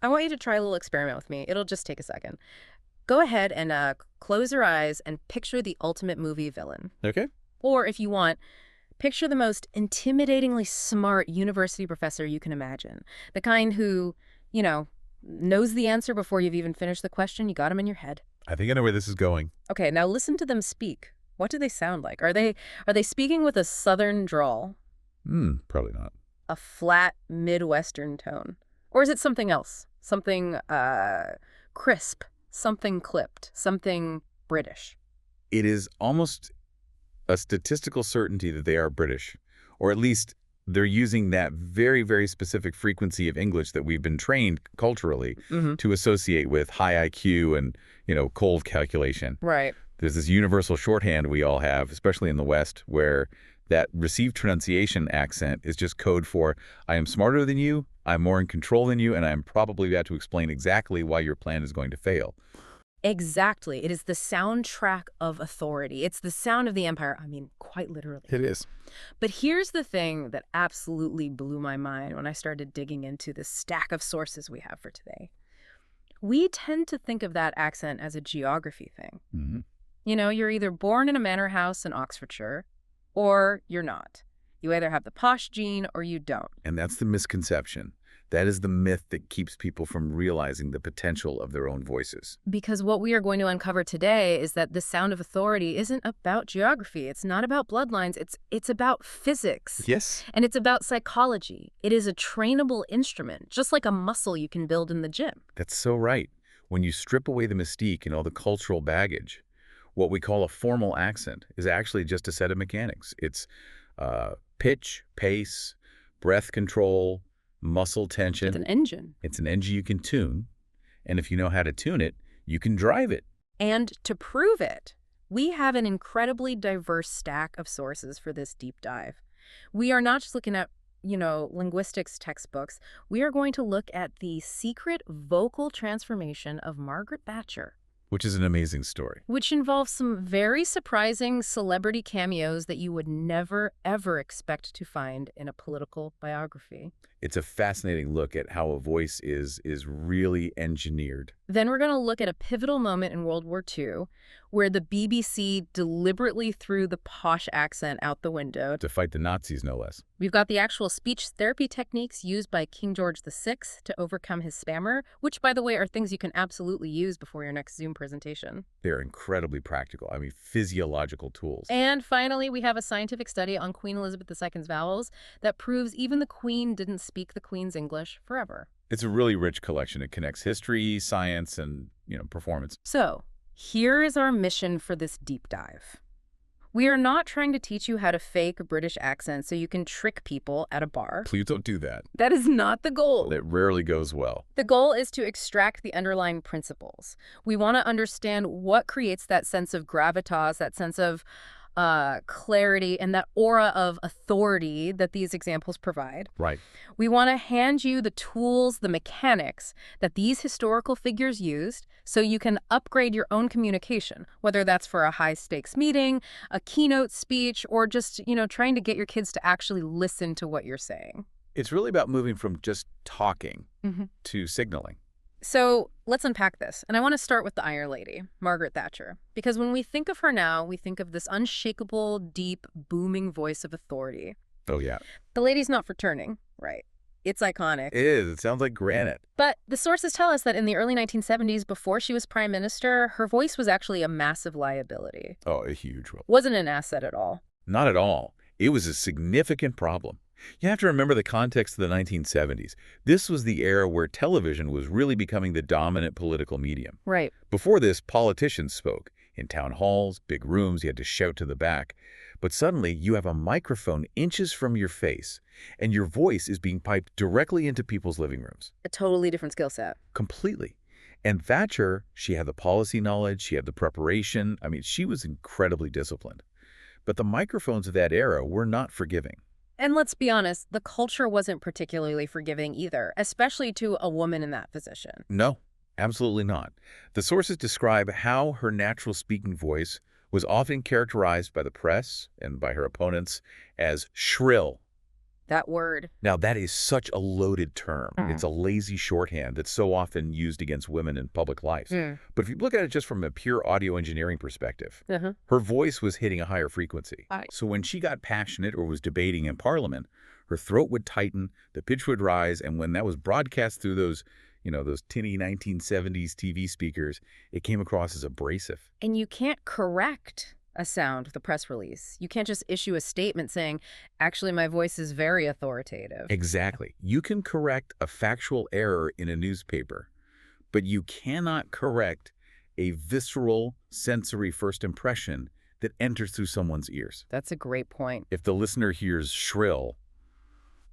I want you to try a little experiment with me. It'll just take a second. Go ahead and close your eyes and picture the ultimate movie villain. Okay. Or if you want, picture the most intimidatingly smart university professor you can imagine. The kind who, you know, knows the answer before you've even finished the question. You got him in your head. I think I know where this is going. Okay, now listen to them speak. What do they sound like? Are they speaking with a southern drawl? Probably not. A flat Midwestern tone? Or is it something else? Something crisp, something clipped, something British? It is almost a statistical certainty that they are British, or at least they're using that very, very specific frequency of English that we've been trained culturally to associate with high IQ and, cold calculation. Right. There's this universal shorthand we all have, especially in the West, where that received pronunciation accent is just code for, I am smarter than you, I'm more in control than you, and I'm probably about to explain exactly why your plan is going to fail. Exactly. It is the soundtrack of authority. It's the sound of the empire. I mean, quite literally. It is. But here's the thing that absolutely blew my mind when I started digging into the stack of sources we have for today. We tend to think of that accent as a geography thing. Mm-hmm. You're either born in a manor house in Oxfordshire, or you're not. You either have the posh gene or you don't. And that's the misconception. That is the myth that keeps people from realizing the potential of their own voices. Because what we are going to uncover today is that the sound of authority isn't about geography. It's not about bloodlines. It's about physics. Yes. And it's about psychology. It is a trainable instrument, just like a muscle you can build in the gym. That's so right. When you strip away the mystique and all the cultural baggage, what we call a formal accent is actually just a set of mechanics. It's pitch, pace, breath control, muscle tension. It's an engine. It's an engine you can tune. And if you know how to tune it, you can drive it. And to prove it, we have an incredibly diverse stack of sources for this deep dive. We are not just looking at, linguistics textbooks. We are going to look at the secret vocal transformation of Margaret Thatcher, which is an amazing story. Which involves some very surprising celebrity cameos that you would never, ever expect to find in a political biography. It's a fascinating look at how a voice is really engineered. Then we're going to look at a pivotal moment in World War II where the BBC deliberately threw the posh accent out the window. To fight the Nazis, no less. We've got the actual speech therapy techniques used by King George VI to overcome his spammer, which, by the way, are things you can absolutely use before your next Zoom presentation. They're incredibly practical. I mean, physiological tools. And finally, we have a scientific study on Queen Elizabeth II's vowels that proves even the Queen didn't speak the Queen's English forever. It's a really rich collection. It connects history, science, and, performance. So, here is our mission for this deep dive. We are not trying to teach you how to fake a British accent so you can trick people at a bar. Please don't do that. That is not the goal. It rarely goes well. The goal is to extract the underlying principles. We want to understand what creates that sense of gravitas, that sense of clarity, and that aura of authority that these examples provide. Right. We want to hand you the tools, the mechanics that these historical figures used so you can upgrade your own communication, whether that's for a high-stakes meeting, a keynote speech, or just, trying to get your kids to actually listen to what you're saying. It's really about moving from just talking to signaling. So let's unpack this. And I want to start with the Iron Lady, Margaret Thatcher. Because when we think of her now, we think of this unshakable, deep, booming voice of authority. Oh, yeah. The lady's not for turning, right? It's iconic. It is. It sounds like granite. But the sources tell us that in the early 1970s, before she was prime minister, her voice was actually a massive liability. Oh, a huge one. Wasn't an asset at all. Not at all. It was a significant problem. You have to remember the context of the 1970s. This was the era where television was really becoming the dominant political medium. Right. Before this, politicians spoke. In town halls, big rooms, you had to shout to the back. But suddenly, you have a microphone inches from your face, and your voice is being piped directly into people's living rooms. A totally different skill set. Completely. And Thatcher, she had the policy knowledge, she had the preparation. I mean, she was incredibly disciplined. But the microphones of that era were not forgiving. And let's be honest, the culture wasn't particularly forgiving either, especially to a woman in that position. No, absolutely not. The sources describe how her natural speaking voice was often characterized by the press and by her opponents as shrill, that word. Now, that is such a loaded term. It's a lazy shorthand that's so often used against women in public life. But if you look at it just from a pure audio engineering perspective, her voice was hitting a higher frequency. So when she got passionate or was debating in Parliament, her throat would tighten, the pitch would rise, and when that was broadcast through those tinny 1970s TV speakers, it came across as abrasive. And you can't correct a sound with a press release. You can't just issue a statement saying, actually, my voice is very authoritative. Exactly. You can correct a factual error in a newspaper, but you cannot correct a visceral, sensory first impression that enters through someone's ears. That's a great point. If the listener hears shrill,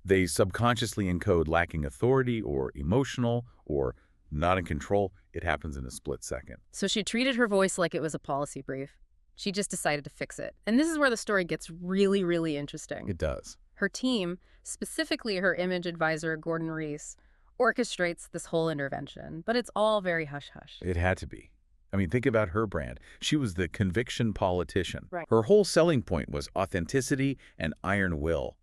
they subconsciously encode lacking authority or emotional or not in control. It happens in a split second. So she treated her voice like it was a policy brief. She just decided to fix it. And this is where the story gets really, really interesting. It does. Her team, specifically her image advisor, Gordon Reese, orchestrates this whole intervention. But it's all very hush-hush. It had to be. I mean, think about her brand. She was the conviction politician. Right. Her whole selling point was authenticity and iron will.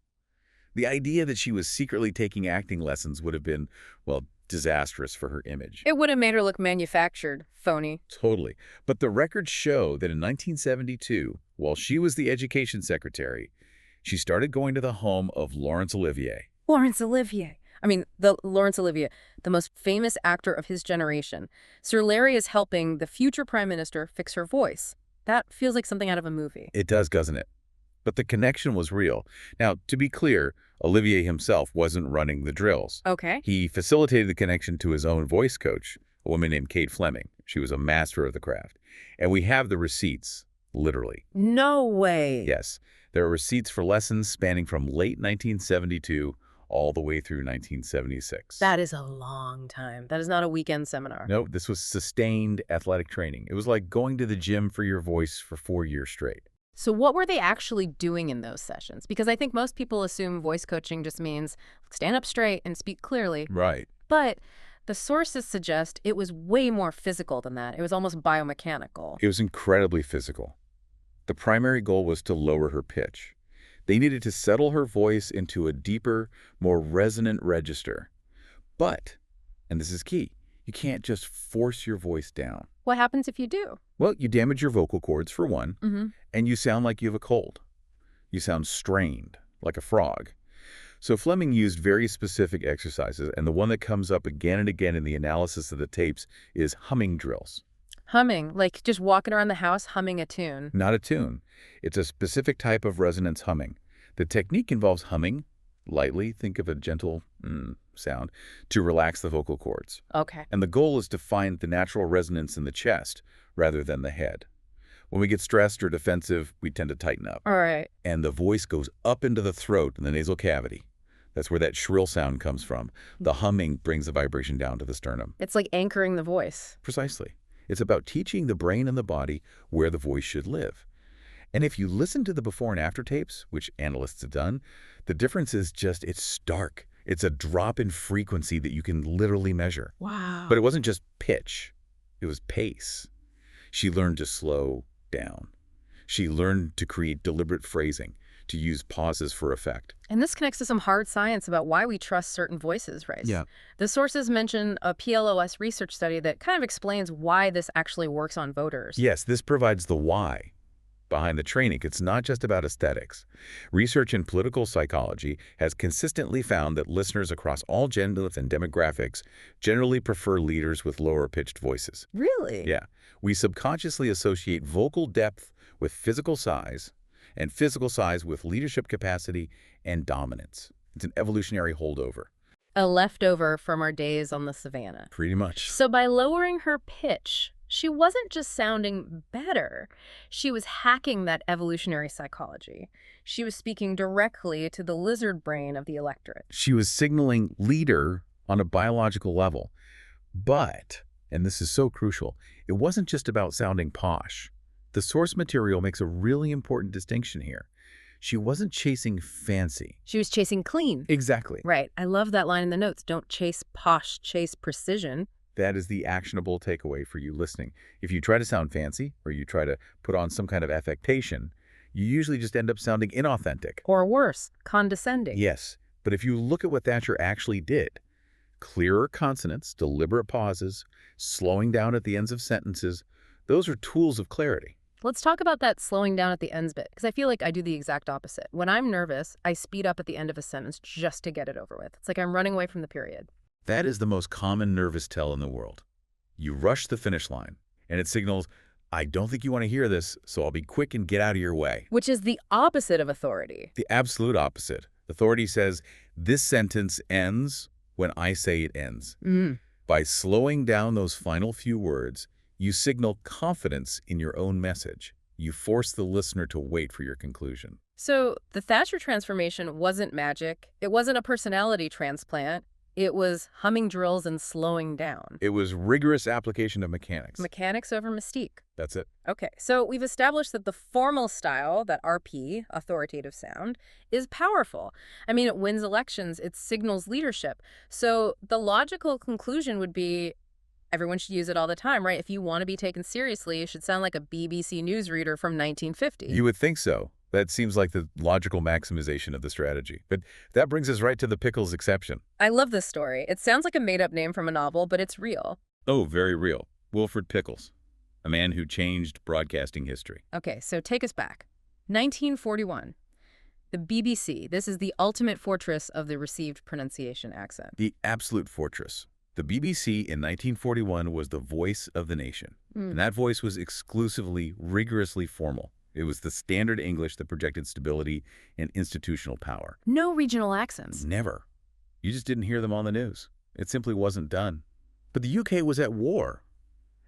The idea that she was secretly taking acting lessons would have been, well, disastrous for her image. It would have made her look manufactured, phony. Totally. But the records show that in 1972, while she was the education secretary, she started going to the home of Laurence Olivier. Laurence Olivier. Laurence Olivier, the most famous actor of his generation. Sir Larry is helping the future prime minister fix her voice. That feels like something out of a movie. It does, doesn't it? But the connection was real. Now, to be clear, Olivier himself wasn't running the drills. Okay. He facilitated the connection to his own voice coach, a woman named Kate Fleming. She was a master of the craft. And we have the receipts, literally. No way. Yes. There are receipts for lessons spanning from late 1972 all the way through 1976. That is a long time. That is not a weekend seminar. No, this was sustained athletic training. It was like going to the gym for your voice for 4 years straight. So what were they actually doing in those sessions? Because I think most people assume voice coaching just means stand up straight and speak clearly. Right. But the sources suggest it was way more physical than that. It was almost biomechanical. It was incredibly physical. The primary goal was to lower her pitch. They needed to settle her voice into a deeper, more resonant register. But, and this is key, you can't just force your voice down. What happens if you do? Well, you damage your vocal cords, for one, and you sound like you have a cold. You sound strained, like a frog. So Fleming used very specific exercises, and the one that comes up again and again in the analysis of the tapes is humming drills. Humming, like just walking around the house humming a tune. Not a tune. It's a specific type of resonance humming. The technique involves humming lightly, think of a gentle sound, to relax the vocal cords. Okay. And the goal is to find the natural resonance in the chest rather than the head. When we get stressed or defensive, we tend to tighten up. All right. And the voice goes up into the throat and the nasal cavity. That's where that shrill sound comes from. The humming brings the vibration down to the sternum. It's like anchoring the voice. Precisely. It's about teaching the brain and the body where the voice should live. And if you listen to the before and after tapes, which analysts have done, the difference is just, it's stark. It's a drop in frequency that you can literally measure. Wow. But it wasn't just pitch. It was pace. She learned to slow down. She learned to create deliberate phrasing, to use pauses for effect. And this connects to some hard science about why we trust certain voices, Rice. Yeah. The sources mention a PLOS research study that kind of explains why this actually works on voters. Yes, this provides the why behind the training. It's not just about aesthetics. Research in political psychology has consistently found that listeners across all genders and demographics generally prefer leaders with lower-pitched voices. Really? Yeah. We subconsciously associate vocal depth with physical size, and physical size with leadership capacity and dominance. It's an evolutionary holdover. A leftover from our days on the savannah. Pretty much. So by lowering her pitch, she wasn't just sounding better. She was hacking that evolutionary psychology. She was speaking directly to the lizard brain of the electorate. She was signaling leader on a biological level. But, and this is so crucial, it wasn't just about sounding posh. The source material makes a really important distinction here. She wasn't chasing fancy. She was chasing clean. Exactly. Right. I love that line in the notes. Don't chase posh, chase precision. That is the actionable takeaway for you listening. If you try to sound fancy or you try to put on some kind of affectation, you usually just end up sounding inauthentic. Or worse, condescending. Yes, but if you look at what Thatcher actually did, clearer consonants, deliberate pauses, slowing down at the ends of sentences, those are tools of clarity. Let's talk about that slowing down at the ends bit, because I feel like I do the exact opposite. When I'm nervous, I speed up at the end of a sentence just to get it over with. It's like I'm running away from the period. That is the most common nervous tell in the world. You rush the finish line, and it signals, I don't think you want to hear this, so I'll be quick and get out of your way. Which is the opposite of authority. The absolute opposite. Authority says, this sentence ends when I say it ends. By slowing down those final few words, you signal confidence in your own message. You force the listener to wait for your conclusion. So the Thatcher transformation wasn't magic. It wasn't a personality transplant. It was humming drills and slowing down. It was rigorous application of mechanics. Mechanics over mystique. That's it. Okay, so we've established that the formal style, that RP, authoritative sound, is powerful. I mean, it wins elections, it signals leadership. So the logical conclusion would be everyone should use it all the time, right? If you want to be taken seriously, you should sound like a BBC newsreader from 1950. You would think so. That seems like the logical maximization of the strategy. But that brings us right to the pickles exception. I love this story. It sounds like a made-up name from a novel, but it's real. Oh, very real. Wilfred Pickles, a man who changed broadcasting history. Okay, so take us back. 1941. The BBC. This is the ultimate fortress of the received pronunciation accent. The absolute fortress. The BBC in 1941 was the voice of the nation. And that voice was exclusively, rigorously formal. It was the standard English that projected stability and institutional power. No regional accents. Never. You just didn't hear them on the news. It simply wasn't done. But the UK was at war,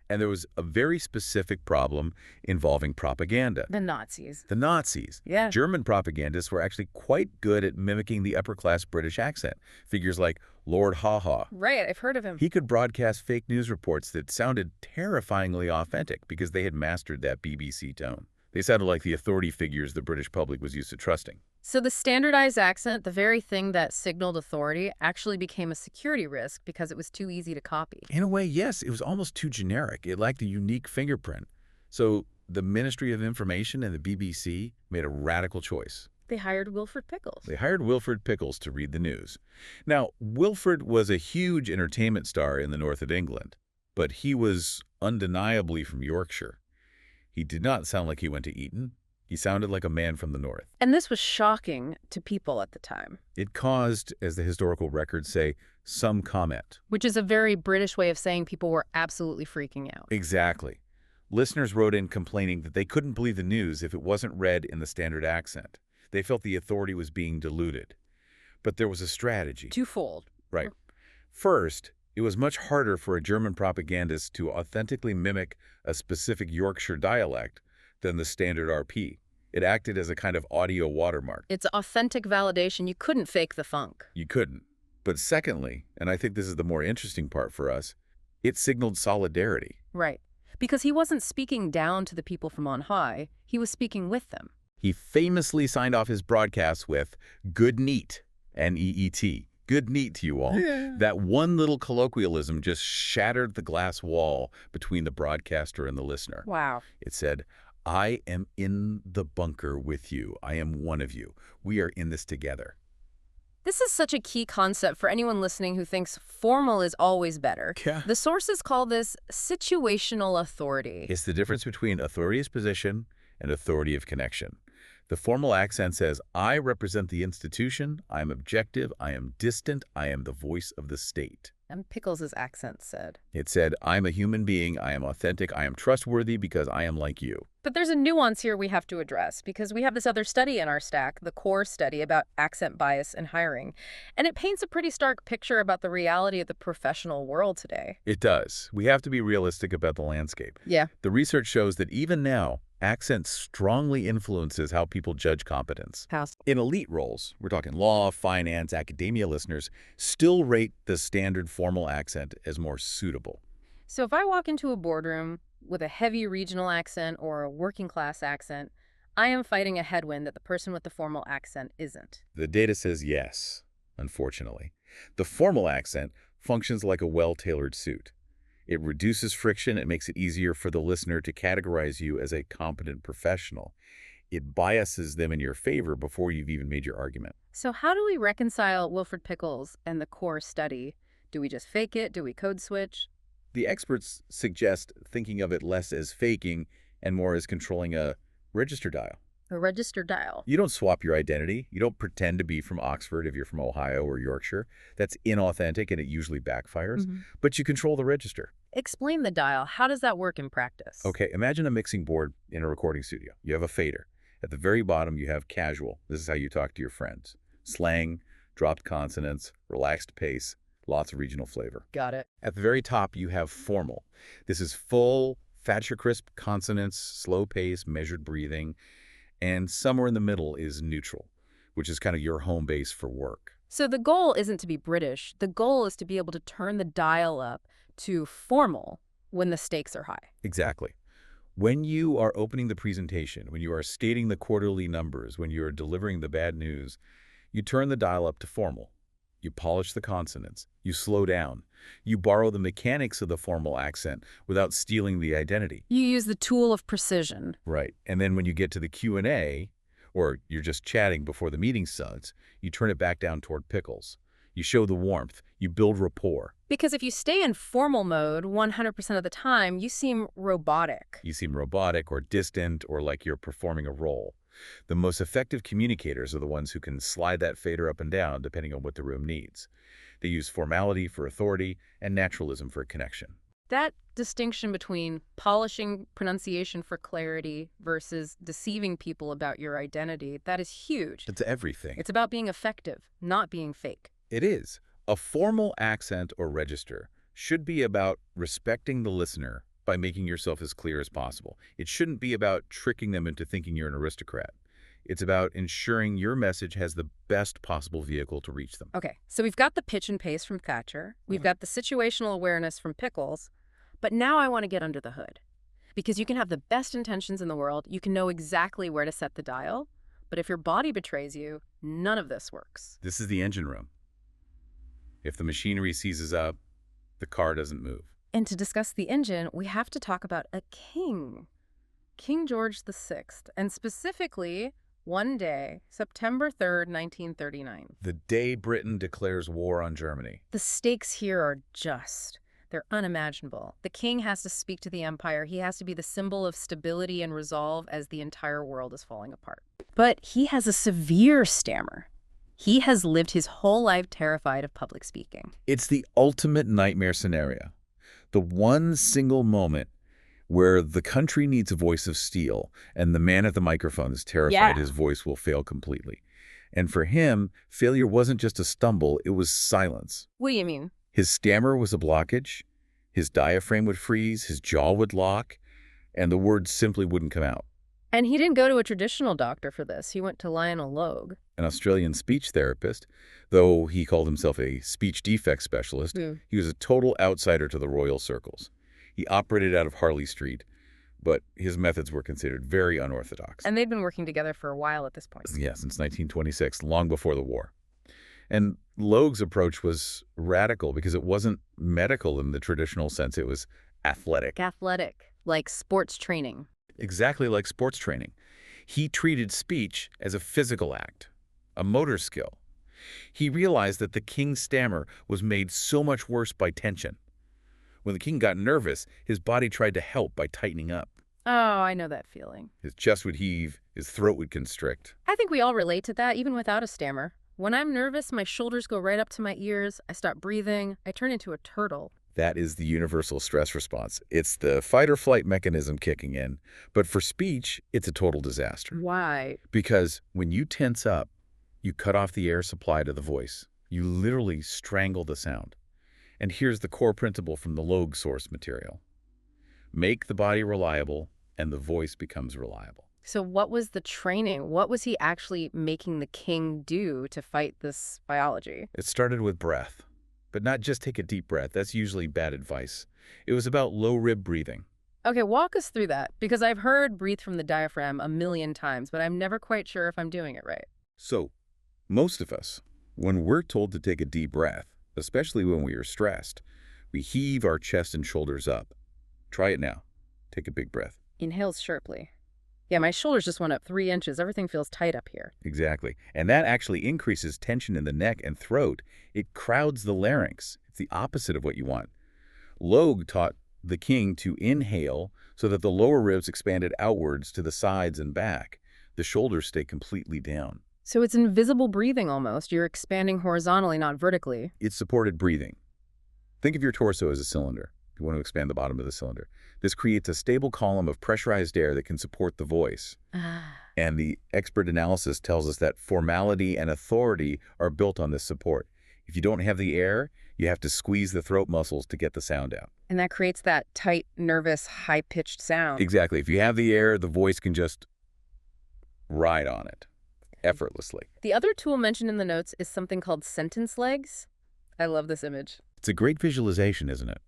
and there was a very specific problem involving propaganda. The Nazis. The Nazis. Yeah. German propagandists were actually quite good at mimicking the upper-class British accent. Figures like Lord Haw-Haw. Right, I've heard of him. He could broadcast fake news reports that sounded terrifyingly authentic because they had mastered that BBC tone. They sounded like the authority figures the British public was used to trusting. So the standardized accent, the very thing that signaled authority, actually became a security risk because it was too easy to copy. In a way, yes, it was almost too generic. It lacked a unique fingerprint. So the Ministry of Information and the BBC made a radical choice. They hired Wilfred Pickles. They hired Wilfred Pickles to read the news. Now, Wilfred was a huge entertainment star in the north of England, but he was undeniably from Yorkshire. He did not sound like he went to Eton. He sounded like a man from the north. And this was shocking to people at the time. It caused, as the historical records say, some comment. Which is a very British way of saying people were absolutely freaking out. Exactly. Listeners wrote in complaining that they couldn't believe the news if it wasn't read in the standard accent. They felt the authority was being diluted. But there was a strategy. Twofold. Right. First, it was much harder for a German propagandist to authentically mimic a specific Yorkshire dialect than the standard RP. It acted as a kind of audio watermark. It's authentic validation. You couldn't fake the funk. You couldn't. But secondly, and I think this is the more interesting part for us, it signaled solidarity. Right. Because he wasn't speaking down to the people from on high. He was speaking with them. He famously signed off his broadcasts with, "Good neat," N-E-E-T. Good neat to you all. Yeah. That one little colloquialism just shattered the glass wall between the broadcaster and the listener. Wow. It said, I am in the bunker with you. I am one of you. We are in this together. This is such a key concept for anyone listening who thinks formal is always better. Yeah. The sources call this situational authority. It's the difference between authority of position and authority of connection. The formal accent says, I represent the institution, I am objective, I am distant, I am the voice of the state. And Pickles' accent said. It said, I'm a human being, I am authentic, I am trustworthy because I am like you. But there's a nuance here we have to address because we have this other study in our stack, the CORE study about accent bias in hiring. And it paints a pretty stark picture about the reality of the professional world today. It does. We have to be realistic about the landscape. Yeah. The research shows that even now, accent strongly influences how people judge competence. How? In elite roles, we're talking law, finance, academia listeners, still rate the standard formal accent as more suitable. So if I walk into a boardroom with a heavy regional accent or a working class accent, I am fighting a headwind that the person with the formal accent isn't. The data says yes, unfortunately. The formal accent functions like a well-tailored suit. It reduces friction. It makes it easier for the listener to categorize you as a competent professional. It biases them in your favor before you've even made your argument. So how do we reconcile Wilfred Pickles and the core study? Do we just fake it? Do we code switch? The experts suggest thinking of it less as faking and more as controlling a register dial. A register dial. You don't swap your identity. You don't pretend to be from Oxford if you're from Ohio or Yorkshire. That's inauthentic and it usually backfires. But you control the register. Explain the dial. How does that work in practice? Okay, imagine a mixing board in a recording studio. You have a fader. At the very bottom, you have casual. This is how you talk to your friends. Slang, dropped consonants, relaxed pace, lots of regional flavor. Got it. At the very top, you have formal. This is full, Thatcher-crisp consonants, slow pace, measured breathing. And somewhere in the middle is neutral, which is kind of your home base for work. So the goal isn't to be British. The goal is to be able to turn the dial up to formal when the stakes are high. Exactly. When you are opening the presentation, when you are stating the quarterly numbers, when you are delivering the bad news, you turn the dial up to formal. You polish the consonants. You slow down. You borrow the mechanics of the formal accent without stealing the identity. You use the tool of precision. Right. And then when you get to the Q&A, or you're just chatting before the meeting starts, you turn it back down toward Pickles. You show the warmth. You build rapport. Because if you stay in formal mode 100% of the time, you seem robotic. You seem robotic or distant or like you're performing a role. The most effective communicators are the ones who can slide that fader up and down depending on what the room needs. They use formality for authority and naturalism for connection. That distinction between polishing pronunciation for clarity versus deceiving people about your identity, that is huge. It's everything. It's about being effective, not being fake. It is. A formal accent or register should be about respecting the listener by making yourself as clear as possible. It shouldn't be about tricking them into thinking you're an aristocrat. It's about ensuring your message has the best possible vehicle to reach them. Okay, so we've got the pitch and pace from Thatcher. We've got the situational awareness from Pickles. But now I want to get under the hood. Because you can have the best intentions in the world. You can know exactly where to set the dial. But if your body betrays you, none of this works. This is the engine room. If the machinery seizes up, the car doesn't move. And to discuss the engine, we have to talk about a king. King George VI. And specifically, one day, September 3rd, 1939. The day Britain declares war on Germany. The stakes here are just. They're unimaginable. The king has to speak to the empire. He has to be the symbol of stability and resolve as the entire world is falling apart. But he has a severe stammer. He has lived his whole life terrified of public speaking. It's the ultimate nightmare scenario. The one single moment where the country needs a voice of steel and the man at the microphone is terrified his voice will fail completely. And for him, failure wasn't just a stumble, it was silence. What do you mean? His stammer was a blockage, his diaphragm would freeze, his jaw would lock, and the words simply wouldn't come out. And he didn't go to a traditional doctor for this. He went to Lionel Logue, an Australian speech therapist. Though he called himself a speech defect specialist, he was a total outsider to the royal circles. He operated out of Harley Street, but his methods were considered very unorthodox. And they'd been working together for a while at this point. Yeah, since 1926, long before the war. And Logue's approach was radical because it wasn't medical in the traditional sense. It was athletic. Athletic, like sports training. Exactly like sports training. He treated speech as a physical act, a motor skill. He realized that the king's stammer was made so much worse by tension. When the king got nervous, his body tried to help by tightening up. Oh, I know that feeling. His chest would heave, his throat would constrict. I think we all relate to that, even without a stammer. When I'm nervous, my shoulders go right up to my ears, I stop breathing, I turn into a turtle. That is the universal stress response. It's the fight or flight mechanism kicking in. But for speech, it's a total disaster. Why? Because when you tense up, you cut off the air supply to the voice. You literally strangle the sound. And here's the core principle from the Logue source material. Make the body reliable, and the voice becomes reliable. So what was the training? What was he actually making the king do to fight this biology? It started with breath. But not just take a deep breath. That's usually bad advice. It was about low rib breathing. Okay, walk us through that, because I've heard breathe from the diaphragm a million times, but I'm never quite sure if I'm doing it right. So, most of us, when we're told to take a deep breath, especially when we are stressed, we heave our chest and shoulders up. Try it now. Take a big breath. Inhales sharply. Yeah, my shoulders just went up 3 inches. Everything feels tight up here. Exactly. And that actually increases tension in the neck and throat. It crowds the larynx. It's the opposite of what you want. Logue taught the king to inhale so that the lower ribs expanded outwards to the sides and back. The shoulders stay completely down. So it's invisible breathing almost. You're expanding horizontally, not vertically. It's supported breathing. Think of your torso as a cylinder. You want to expand the bottom of the cylinder. This creates a stable column of pressurized air that can support the voice. And the expert analysis tells us that formality and authority are built on this support. If you don't have the air, you have to squeeze the throat muscles to get the sound out. And that creates that tight, nervous, high-pitched sound. Exactly. If you have the air, the voice can just ride on it effortlessly. The other tool mentioned in the notes is something called sentence legs. I love this image. It's a great visualization, isn't it?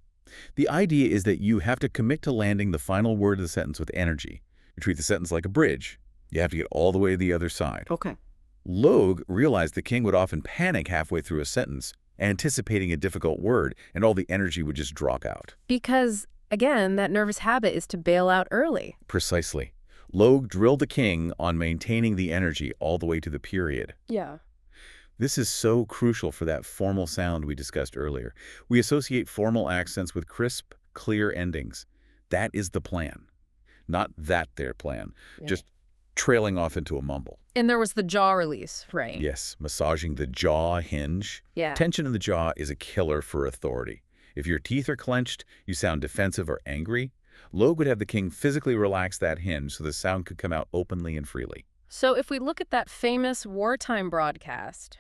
The idea is that you have to commit to landing the final word of the sentence with energy. You treat the sentence like a bridge. You have to get all the way to the other side. Okay. Logue realized the king would often panic halfway through a sentence, anticipating a difficult word, and all the energy would just drop out. Because, again, that nervous habit is to bail out early. Precisely. Logue drilled the king on maintaining the energy all the way to the period. Yeah. This is so crucial for that formal sound we discussed earlier. We associate formal accents with crisp, clear endings. That is the plan. Not that their plan. Yeah. Just trailing off into a mumble. And there was the jaw release, right? Yes, massaging the jaw hinge. Yeah. Tension in the jaw is a killer for authority. If your teeth are clenched, you sound defensive or angry. Logue would have the king physically relax that hinge so the sound could come out openly and freely. So if we look at that famous wartime broadcast,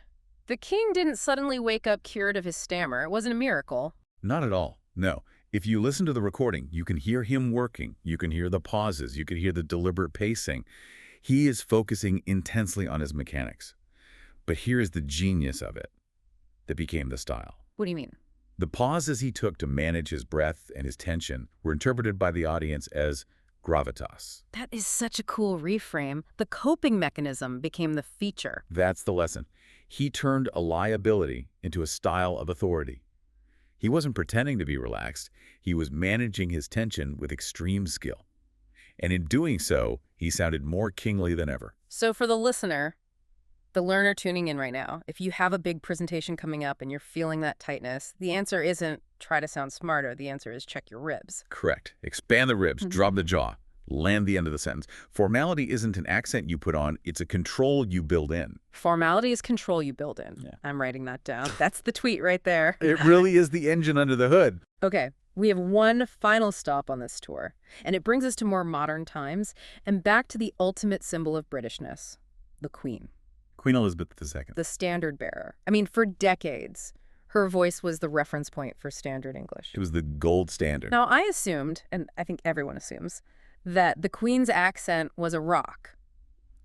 the king didn't suddenly wake up cured of his stammer. It wasn't a miracle. Not at all. No. If you listen to the recording, you can hear him working. You can hear the pauses. You can hear the deliberate pacing. He is focusing intensely on his mechanics. But here is the genius of it that became the style. What do you mean? The pauses he took to manage his breath and his tension were interpreted by the audience as gravitas. That is such a cool reframe. The coping mechanism became the feature. That's the lesson. He turned a liability into a style of authority. He wasn't pretending to be relaxed. He was managing his tension with extreme skill. And in doing so, he sounded more kingly than ever. So for the listener, the learner tuning in right now, if you have a big presentation coming up and you're feeling that tightness, the answer isn't try to sound smarter. The answer is check your ribs. Correct. Expand the ribs, drop the jaw, land the end of the sentence. Formality isn't an accent you put on, it's a control you build in. Formality is control you build in. Yeah. I'm writing that down. That's the tweet right there. It really is the engine under the hood. Okay, we have one final stop on this tour, and it brings us to more modern times and back to the ultimate symbol of Britishness, the Queen. Queen Elizabeth II. The standard bearer. I mean, for decades, her voice was the reference point for standard English. It was the gold standard. Now, I assumed, and I think everyone assumes, that the Queen's accent was a rock,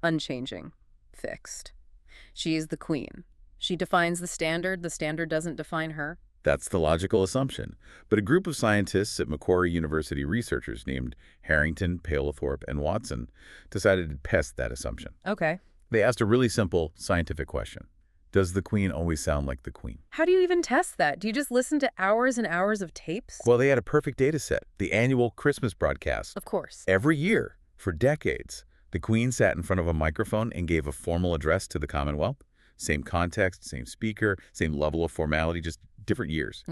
unchanging, fixed. She is the Queen. She defines the standard doesn't define her. That's the logical assumption. But a group of scientists at Macquarie University researchers named Harrington, Palethorpe, and Watson decided to test that assumption. Okay. They asked a really simple scientific question. Does the Queen always sound like the Queen? How do you even test that? Do you just listen to hours and hours of tapes? Well, they had a perfect data set, the annual Christmas broadcast. Of course. Every year, for decades, the Queen sat in front of a microphone and gave a formal address to the Commonwealth. Same context, same speaker, same level of formality, just different years.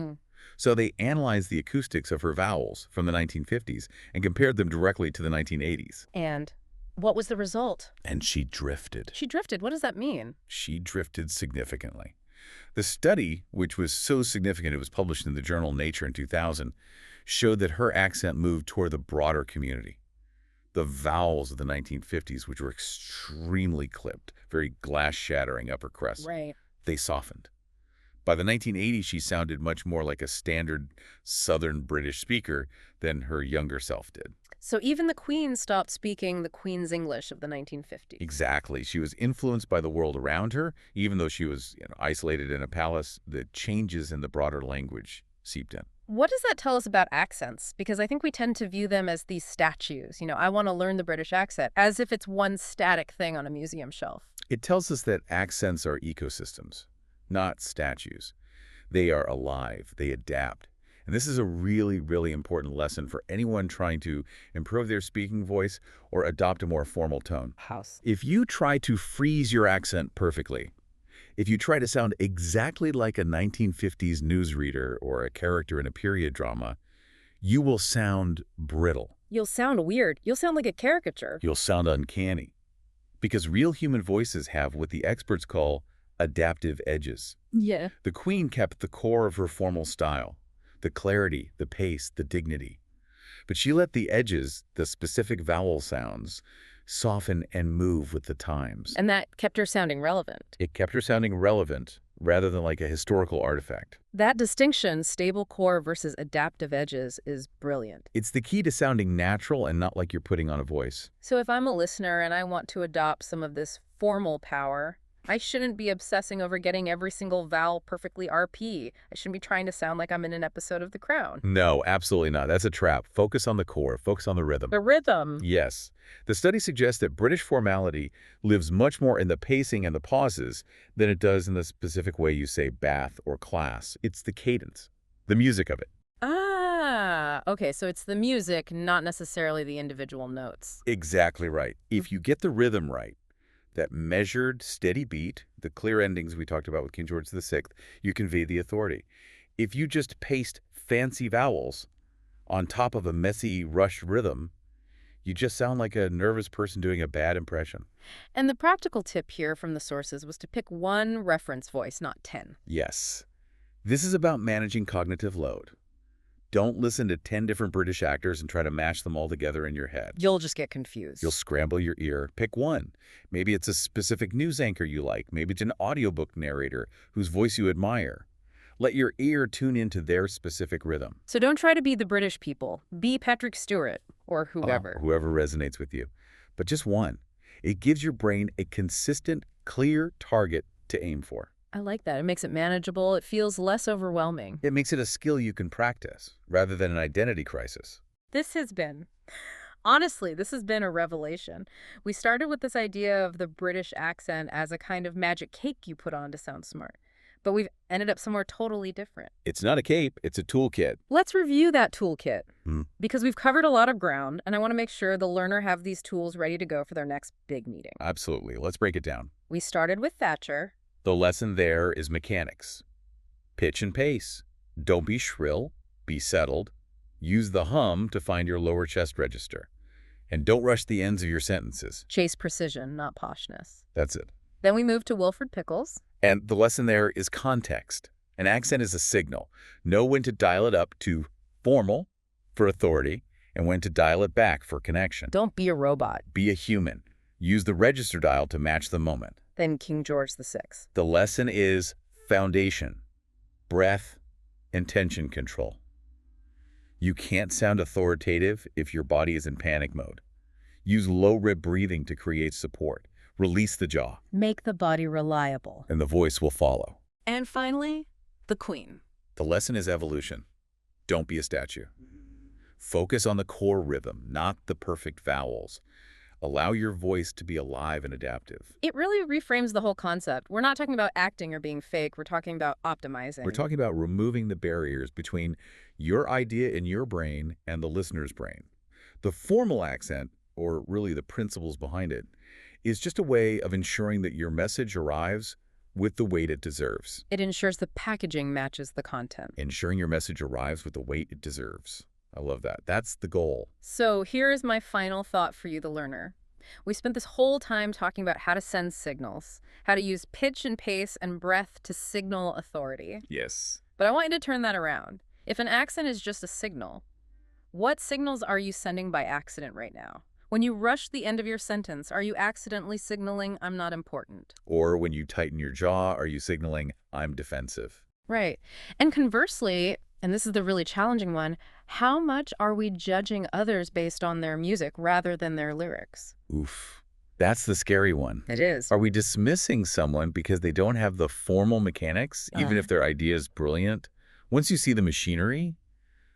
So they analyzed the acoustics of her vowels from the 1950s and compared them directly to the 1980s. And what was the result? And she drifted. She drifted. What does that mean? She drifted significantly. The study, which was so significant it was published in the journal Nature in 2000, showed that her accent moved toward the broader community. The vowels of the 1950s, which were extremely clipped, very glass-shattering upper crest, Right. they softened. By the 1980s, she sounded much more like a standard Southern British speaker than her younger self did. So even the Queen stopped speaking the Queen's English of the 1950s. Exactly. She was influenced by the world around her. Even though she was isolated in a palace, the changes in the broader language seeped in. What does that tell us about accents? Because I think we tend to view them as these statues. I want to learn the British accent, as if it's one static thing on a museum shelf. It tells us that accents are ecosystems, not statues. They are alive, they adapt, And this is a really, really important lesson for anyone trying to improve their speaking voice or adopt a more formal tone. House. If you try to freeze your accent perfectly, if you try to sound exactly like a 1950s newsreader or a character in a period drama, you will sound brittle. You'll sound weird. You'll sound like a caricature. You'll sound uncanny. Because real human voices have what the experts call adaptive edges. Yeah. The Queen kept the core of her formal style, the clarity, the pace, the dignity. But she let the edges, the specific vowel sounds, soften and move with the times. And that kept her sounding relevant. It kept her sounding relevant rather than like a historical artifact. That distinction, stable core versus adaptive edges, is brilliant. It's the key to sounding natural and not like you're putting on a voice. So if I'm a listener and I want to adopt some of this formal power, I shouldn't be obsessing over getting every single vowel perfectly RP. I shouldn't be trying to sound like I'm in an episode of The Crown. No, absolutely not. That's a trap. Focus on the core. Focus on the rhythm. The rhythm. Yes. The study suggests that British formality lives much more in the pacing and the pauses than it does in the specific way you say bath or class. It's the cadence, the music of it. Ah, okay, so it's the music, not necessarily the individual notes. Exactly right. If you get the rhythm right, that measured, steady beat, the clear endings we talked about with King George VI, you convey the authority. If you just paste fancy vowels on top of a messy, rushed rhythm, you just sound like a nervous person doing a bad impression. And the practical tip here from the sources was to pick one reference voice, not 10. Yes. This is about managing cognitive load. Don't listen to 10 different British actors and try to mash them all together in your head. You'll just get confused. You'll scramble your ear. Pick one. Maybe it's a specific news anchor you like. Maybe it's an audiobook narrator whose voice you admire. Let your ear tune into their specific rhythm. So don't try to be the British people. Be Patrick Stewart or whoever. Whoever resonates with you. But just one. It gives your brain a consistent, clear target to aim for. I like that. It makes it manageable. It feels less overwhelming. It makes it a skill you can practice, rather than an identity crisis. Honestly, this has been a revelation. We started with this idea of the British accent as a kind of magic cake you put on to sound smart. But we've ended up somewhere totally different. It's not a cape, it's a toolkit. Let's review that toolkit. Because we've covered a lot of ground, and I want to make sure the learner have these tools ready to go for their next big meeting. Absolutely. Let's break it down. We started with Thatcher. The lesson there is mechanics. Pitch and pace. Don't be shrill, be settled. Use the hum to find your lower chest register. And don't rush the ends of your sentences. Chase precision, not poshness. That's it. Then we moved to Wilfred Pickles. And the lesson there is context. An accent is a signal. Know when to dial it up to formal for authority and when to dial it back for connection. Don't be a robot. Be a human. Use the register dial to match the moment. Then King George VI. The lesson is foundation, breath, and tension control. You can't sound authoritative if your body is in panic mode. Use low rib breathing to create support. Release the jaw. Make the body reliable. And the voice will follow. And finally, the Queen. The lesson is evolution. Don't be a statue. Focus on the core rhythm, not the perfect vowels. Allow your voice to be alive and adaptive. It really reframes the whole concept. We're not talking about acting or being fake. We're talking about optimizing. We're talking about removing the barriers between your idea in your brain and the listener's brain. The formal accent, or really the principles behind it, is just a way of ensuring that your message arrives with the weight it deserves. It ensures the packaging matches the content. Ensuring your message arrives with the weight it deserves. I love that. That's the goal. So here is my final thought for you, the learner. We spent this whole time talking about how to send signals, how to use pitch and pace and breath to signal authority. Yes. But I want you to turn that around. If an accent is just a signal, what signals are you sending by accident right now? When you rush the end of your sentence, are you accidentally signaling, I'm not important? Or when you tighten your jaw, are you signaling, I'm defensive? Right. And conversely, and this is the really challenging one, how much are we judging others based on their music rather than their lyrics? Oof. That's the scary one. It is. Are we dismissing someone because they don't have the formal mechanics, even if their idea is brilliant? Once you see the machinery,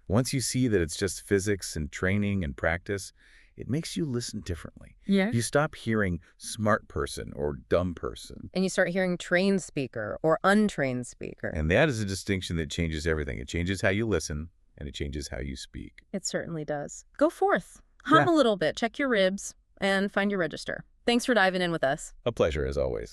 once you see that it's just physics and training and practice, it makes you listen differently. Yeah. You stop hearing smart person or dumb person. And you start hearing trained speaker or untrained speaker. And that is a distinction that changes everything. It changes how you listen, and it changes how you speak. It certainly does. Go forth. Hum a little bit, check your ribs, and find your register. Thanks for diving in with us. A pleasure, as always.